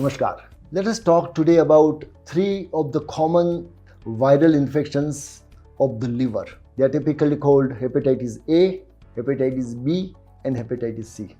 Namaskar. Let us talk today about three of the common viral infections of the liver. They are typically called hepatitis A, hepatitis B, and hepatitis C.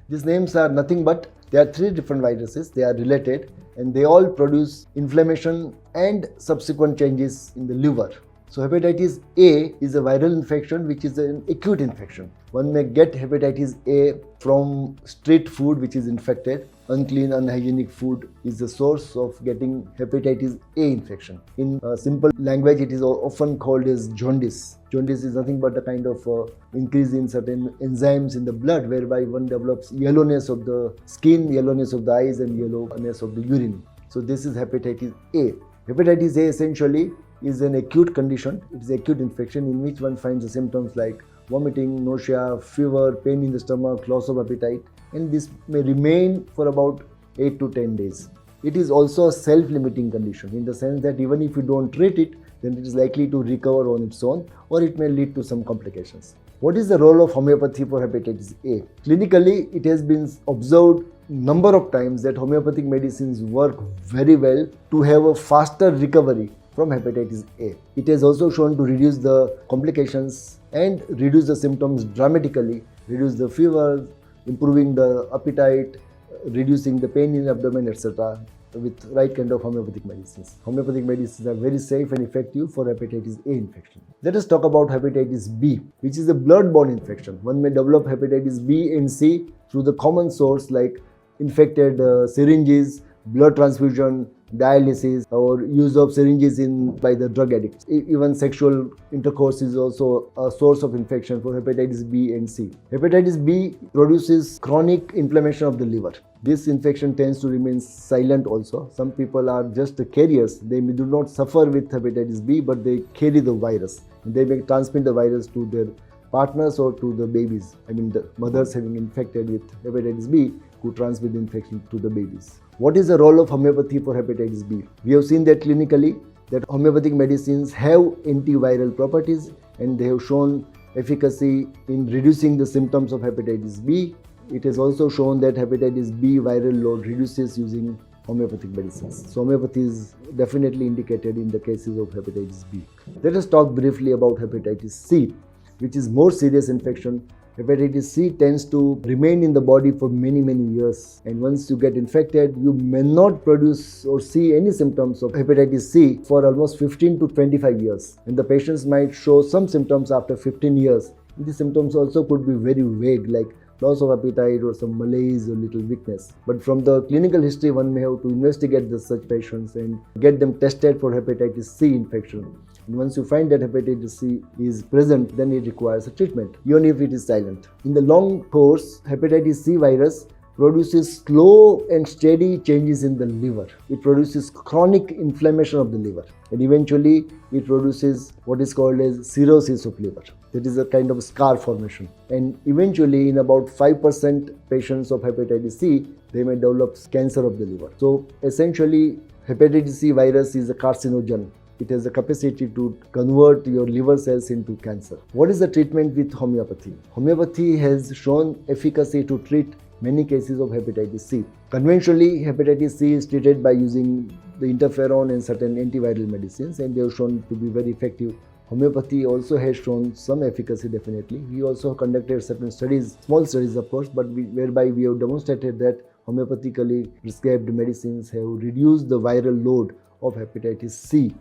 These names are nothing but there are three different viruses. They are related and they all produce inflammation and subsequent changes in the liver. So hepatitis A is a viral infection which is an acute infection. One may get hepatitis A from street food which is infected. Unclean, unhygienic food is the source of getting hepatitis A infection. In simple language, it is often called as jaundice. Jaundice is nothing but a kind of increase in certain enzymes in the blood whereby one develops yellowness of the skin, yellowness of the eyes and yellowness of the urine. So this is hepatitis A. Hepatitis A essentially is an acute condition. It is an acute infection in which one finds the symptoms like vomiting, nausea, fever, pain in the stomach, loss of appetite, and this may remain for about 8 to 10 days. It is also a self-limiting condition in the sense that even if you don't treat it, then it is likely to recover on its own or it may lead to some complications. What is the role of homeopathy for hepatitis A? Clinically, it has been observed number of times that homeopathic medicines work very well to have a faster recovery from hepatitis A. It has also shown to reduce the complications and reduce the symptoms dramatically, reduce the fever, improving the appetite, reducing the pain in the abdomen, etc. with right kind of homeopathic medicines. Homeopathic medicines are very safe and effective for hepatitis A infection. Let us talk about hepatitis B, which is a blood-borne infection. One may develop hepatitis B and C through the common source like infected syringes, blood transfusion, dialysis, or use of syringes by the drug addicts. Even sexual intercourse is also a source of infection for hepatitis B and C. Hepatitis B produces chronic inflammation of the liver. This infection tends to remain silent also. Some people are just the carriers. They do not suffer with hepatitis B, but they carry the virus. They may transmit the virus to their partners or to the babies. I mean, the mothers having infected with hepatitis B who transmit the infection to the babies. What is the role of homeopathy for hepatitis B? We have seen that clinically that homeopathic medicines have antiviral properties and they have shown efficacy in reducing the symptoms of hepatitis B. It has also shown that hepatitis B viral load reduces using homeopathic medicines. So homeopathy is definitely indicated in the cases of hepatitis B. Let us talk briefly about hepatitis C, which is more serious infection. Hepatitis C tends to remain in the body for many years, and once you get infected, you may not produce or see any symptoms of hepatitis C for almost 15 to 25 years. And the patients might show some symptoms after 15 years. These symptoms also could be very vague, like loss of appetite or some malaise or little weakness. But from the clinical history, one may have to investigate such patients and get them tested for hepatitis C infection. And once you find that hepatitis C is present, then it requires a treatment, even if it is silent. In the long course, hepatitis C virus produces slow and steady changes in the liver. It produces chronic inflammation of the liver. And eventually, it produces what is called as cirrhosis of liver. That is a kind of scar formation. And eventually, in about 5% patients of hepatitis C, they may develop cancer of the liver. So essentially, hepatitis C virus is a carcinogen. It has the capacity to convert your liver cells into cancer. What is the treatment with homeopathy? Homeopathy has shown efficacy to treat many cases of hepatitis C. Conventionally, hepatitis C is treated by using the interferon and certain antiviral medicines, and they have shown to be very effective. Homeopathy also has shown some efficacy definitely. We also conducted certain studies, small studies of course, but whereby we have demonstrated that homeopathically prescribed medicines have reduced the viral load of hepatitis C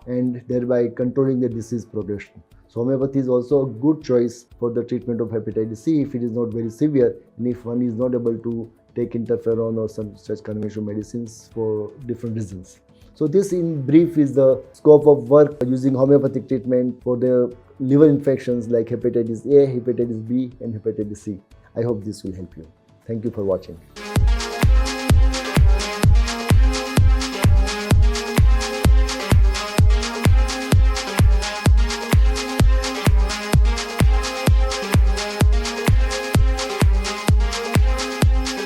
and thereby controlling the disease progression. So homeopathy is also a good choice for the treatment of hepatitis C if it is not very severe and if one is not able to take interferon or some such conventional medicines for different reasons. So this in brief is the scope of work using homeopathic treatment for the liver infections like hepatitis A, hepatitis B and hepatitis C. I hope this will help you. Thank you for watching.